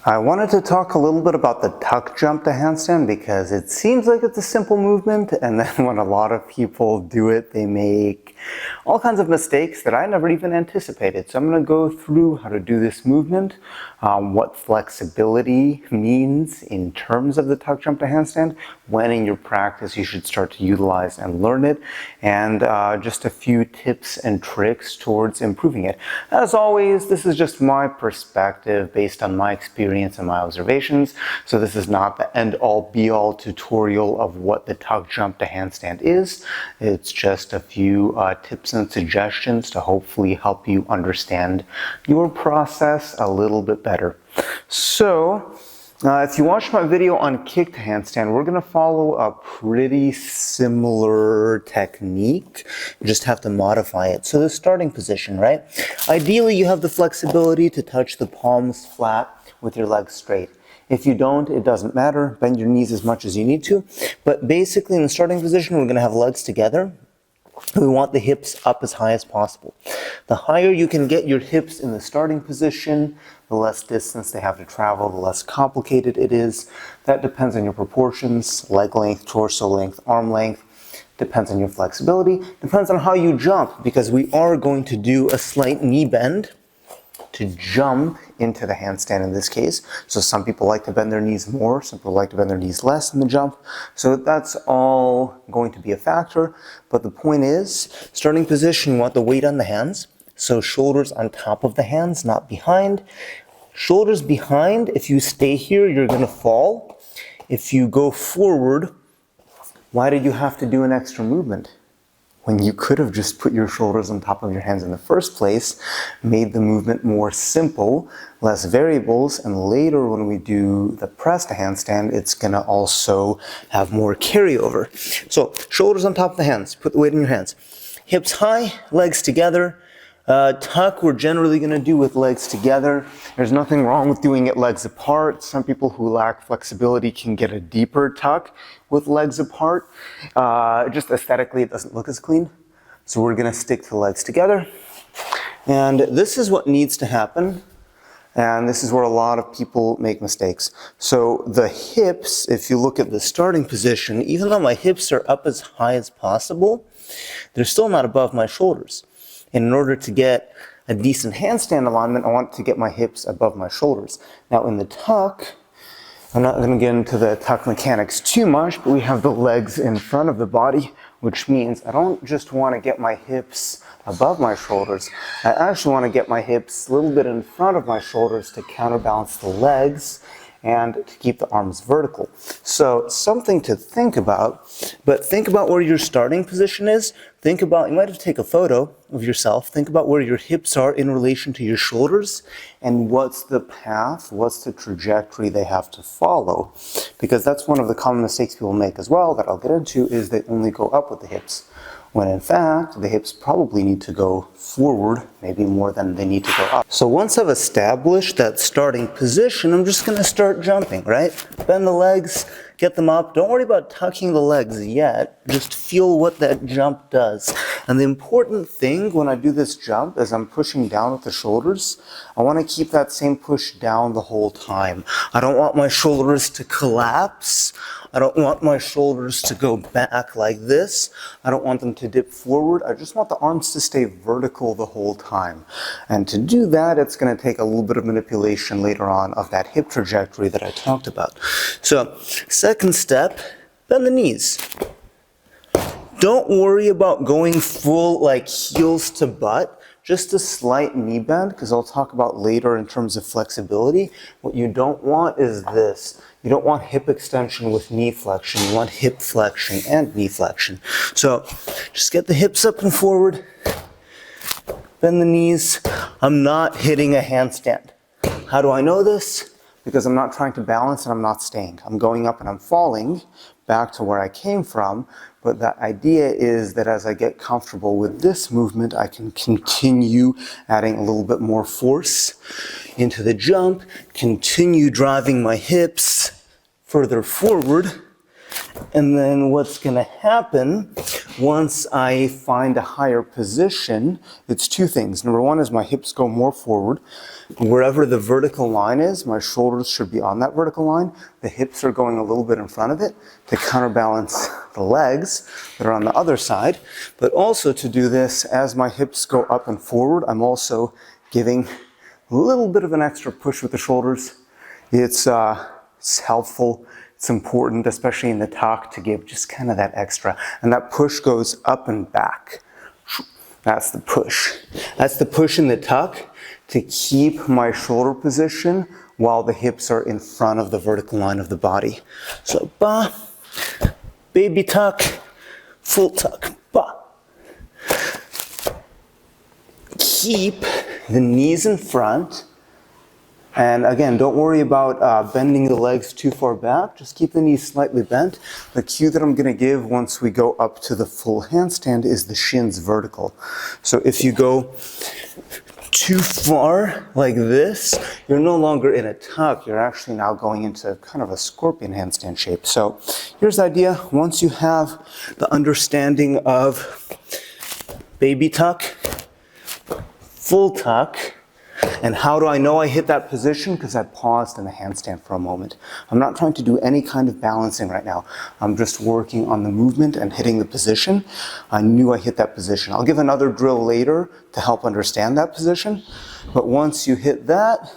I wanted to talk a little bit about the tuck jump to handstand because it seems like it's a simple movement, and then when a lot of people do it, they make all kinds of mistakes that I never even anticipated. So I'm going to go through how to do this movement, what flexibility means in terms of the tuck jump to handstand, when in your practice you should start to utilize and learn it, and just a few tips and tricks towards improving it. As always, this is just my perspective based on my experience and my observations, so this is not the end-all be-all tutorial of what the tuck jump to handstand is. It's just a few tips and suggestions to hopefully help you understand your process a little bit better. So if you watched my video on kick to handstand, we're going to follow a pretty similar technique. You just have to modify it. So the starting position, right? Ideally, you have the flexibility to touch the palms flat with your legs straight. If you don't, it doesn't matter. Bend your knees as much as you need to. But basically, in the starting position, we're going to have legs together. We want the hips up as high as possible. The higher you can get your hips in the starting position, the less distance they have to travel, the less complicated it is. That depends on your proportions, leg length, torso length, arm length. Depends on your flexibility. Depends on how you jump, because we are going to do a slight knee bend to jump into the handstand in this case. So some people like to bend their knees more, some people like to bend their knees less in the jump. So that's all going to be a factor. But the point is, starting position, you want the weight on the hands. So shoulders on top of the hands, not behind. Shoulders behind, if you stay here, you're gonna fall. If you go forward, why did you have to do an extra movement? When you could have just put your shoulders on top of your hands in the first place, made the movement more simple, less variables, and later when we do the press to handstand, it's gonna also have more carryover. So shoulders on top of the hands, put the weight in your hands. Hips high, legs together. Tuck we're generally going to do with legs together. There's nothing wrong with doing it legs apart. Some people who lack flexibility can get a deeper tuck with legs apart. Just aesthetically it doesn't look as clean. So we're going to stick to legs together. And this is what needs to happen. And this is where a lot of people make mistakes. So the hips, if you look at the starting position, even though my hips are up as high as possible, they're still not above my shoulders. And in order to get a decent handstand alignment, I want to get my hips above my shoulders. Now in the tuck, I'm not going to get into the tuck mechanics too much, but we have the legs in front of the body, which means I don't just want to get my hips above my shoulders. I actually want to get my hips a little bit in front of my shoulders to counterbalance the legs and to keep the arms vertical. So something to think about, but think about where your starting position is. Think about, you might have to take a photo of yourself. Think about where your hips are in relation to your shoulders and what's the path, what's the trajectory they have to follow. Because that's one of the common mistakes people make as well that I'll get into, is they only go up with the hips. When in fact, the hips probably need to go forward, maybe more than they need to go up. So once I've established that starting position, I'm just gonna start jumping, right? Bend the legs, get them up. Don't worry about tucking the legs yet. Just feel what that jump does. And the important thing when I do this jump is I'm pushing down with the shoulders. I wanna keep that same push down the whole time. I don't want my shoulders to collapse. I don't want my shoulders to go back like this. I don't want them to dip forward. I just want the arms to stay vertical the whole time. And to do that, it's going to take a little bit of manipulation later on of that hip trajectory that I talked about. So, second step, bend the knees. Don't worry about going full like heels to butt. Just a slight knee bend, because I'll talk about later in terms of flexibility. What you don't want is this. You don't want hip extension with knee flexion. You want hip flexion and knee flexion. So just get the hips up and forward. Bend the knees. I'm not hitting a handstand. How do I know this? Because I'm not trying to balance and I'm not staying. I'm going up and I'm falling back to where I came from. But the idea is that as I get comfortable with this movement, I can continue adding a little bit more force into the jump, continue driving my hips further forward. And then what's going to happen once I find a higher position, it's two things. Number one is my hips go more forward. Wherever the vertical line is, my shoulders should be on that vertical line. The hips are going a little bit in front of it to counterbalance the legs that are on the other side. But also to do this, as my hips go up and forward, I'm also giving a little bit of an extra push with the shoulders. It's helpful. It's important, especially in the tuck, to give just kind of that extra. And that push goes up and back. That's the push. That's the push in the tuck to keep my shoulder position while the hips are in front of the vertical line of the body. So, ba, baby tuck, full tuck, ba. Keep the knees in front. And again, don't worry about bending the legs too far back. Just keep the knees slightly bent. The cue that I'm going to give once we go up to the full handstand is the shins vertical. So if you go too far like this, you're no longer in a tuck. You're actually now going into kind of a scorpion handstand shape. So here's the idea. Once you have the understanding of baby tuck, full tuck, and how do I know I hit that position? Because I paused in the handstand for a moment. I'm not trying to do any kind of balancing right now. I'm just working on the movement and hitting the position. I knew I hit that position. I'll give another drill later to help understand that position. But once you hit that,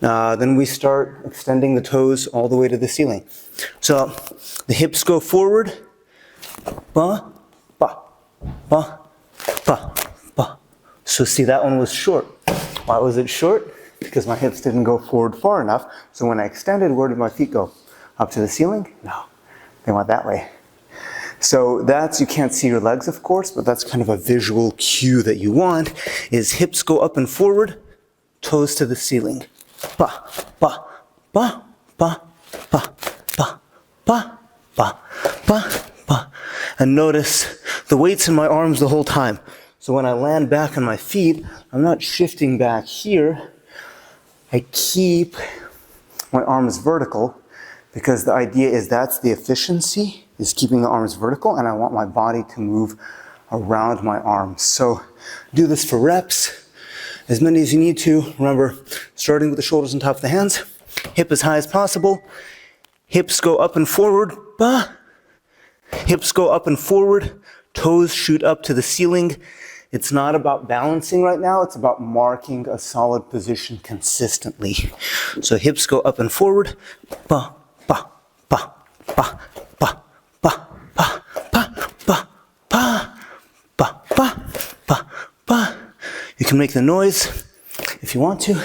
then we start extending the toes all the way to the ceiling. So the hips go forward. Ba, ba, ba, ba, ba. So see, that one was short. Why was it short? Because my hips didn't go forward far enough. So when I extended, where did my feet go? Up to the ceiling? No, they went that way. So that's, you can't see your legs, of course, but that's kind of a visual cue that you want, is hips go up and forward, toes to the ceiling. Ba, ba, ba, ba, ba, ba, ba, ba, ba, ba. And notice the weight's in my arms the whole time. So when I land back on my feet, I'm not shifting back here. I keep my arms vertical because the idea is that's the efficiency, is keeping the arms vertical, and I want my body to move around my arms. So do this for reps, as many as you need to. Remember, starting with the shoulders on top of the hands, hip as high as possible, hips go up and forward, ba. Hips go up and forward, toes shoot up to the ceiling. It's not about balancing right now, it's about marking a solid position consistently. So hips go up and forward, ba, ba, ba, ba, ba, ba, ba, ba, ba, ba, ba, ba, ba, ba. You can make the noise if you want to.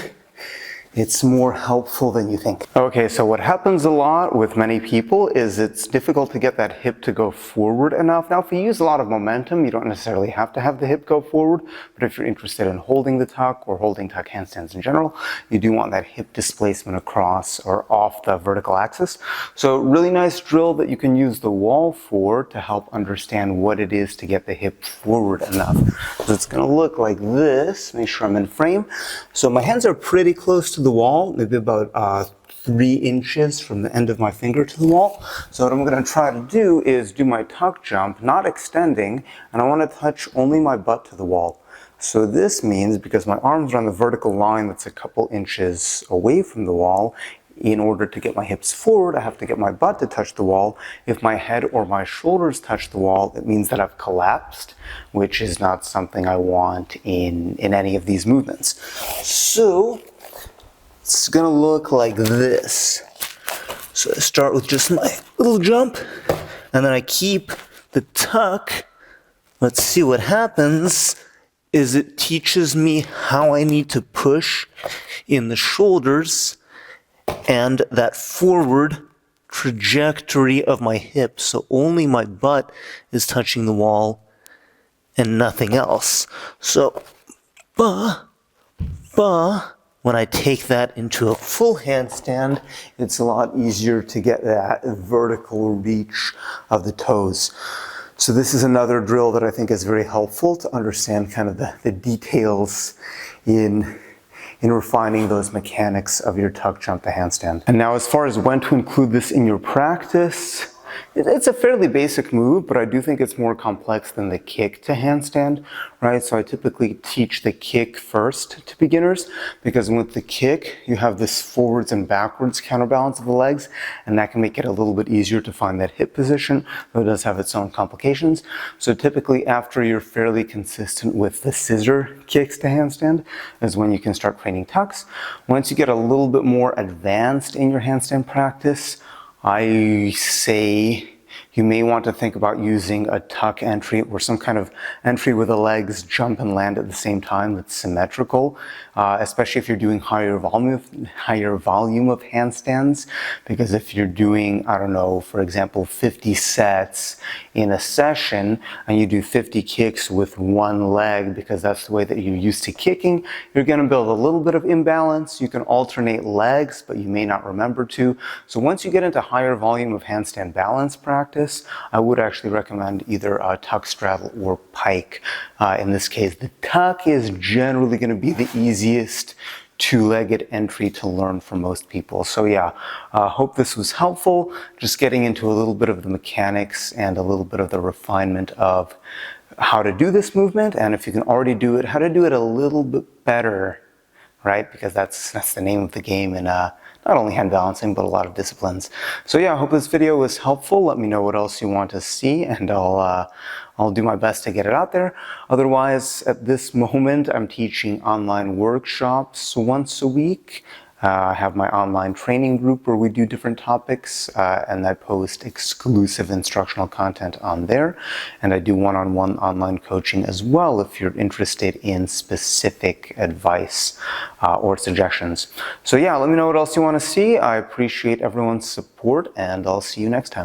It's more helpful than you think. Okay, so what happens a lot with many people is it's difficult to get that hip to go forward enough. Now, if you use a lot of momentum, you don't necessarily have to have the hip go forward, but if you're interested in holding the tuck or holding tuck handstands in general, you do want that hip displacement across or off the vertical axis. So really nice drill that you can use the wall for to help understand what it is to get the hip forward enough. So it's gonna look like this. Make sure I'm in frame. So my hands are pretty close to the wall, maybe about 3 inches from the end of my finger to the wall. So what I'm going to try to do is do my tuck jump, not extending, and I want to touch only my butt to the wall. So this means, because my arms are on the vertical line that's a couple inches away from the wall, in order to get my hips forward, I have to get my butt to touch the wall. If my head or my shoulders touch the wall, it means that I've collapsed, which is not something I want in any of these movements. So it's gonna look like this. So I start with just my little jump, and then I keep the tuck. Let's see what happens is it teaches me how I need to push in the shoulders and that forward trajectory of my hips. So only my butt is touching the wall and nothing else. So, ba, ba. When I take that into a full handstand, it's a lot easier to get that vertical reach of the toes. So this is another drill that I think is very helpful to understand kind of the details in refining those mechanics of your tuck jump to handstand. And now as far as when to include this in your practice, It's a fairly basic move, but I do think it's more complex than the kick to handstand, right? So I typically teach the kick first to beginners, because with the kick, you have this forwards and backwards counterbalance of the legs, and that can make it a little bit easier to find that hip position, though it does have its own complications. So typically after you're fairly consistent with the scissor kicks to handstand is when you can start training tucks. Once you get a little bit more advanced in your handstand practice, I say you may want to think about using a tuck entry or some kind of entry where the legs jump and land at the same time that's symmetrical, especially if you're doing higher volume of handstands. Because if you're doing, I don't know, for example, 50 sets in a session and you do 50 kicks with one leg because that's the way that you're used to kicking, you're going to build a little bit of imbalance. You can alternate legs, but you may not remember to. So once you get into higher volume of handstand balance practice, I would actually recommend either a tuck straddle or pike. In this case, the tuck is generally going to be the easiest two-legged entry to learn for most people. So yeah, hope this was helpful. Just getting into a little bit of the mechanics and a little bit of the refinement of how to do this movement, and if you can already do it, how to do it a little bit better, right? Because that's the name of the game in not only hand balancing, but a lot of disciplines. So yeah, I hope this video was helpful. Let me know what else you want to see, and I'll do my best to get it out there. Otherwise, at this moment, I'm teaching online workshops once a week. I have my online training group where we do different topics, and I post exclusive instructional content on there. And I do one-on-one online coaching as well if you're interested in specific advice or suggestions. So yeah, let me know what else you want to see. I appreciate everyone's support, and I'll see you next time.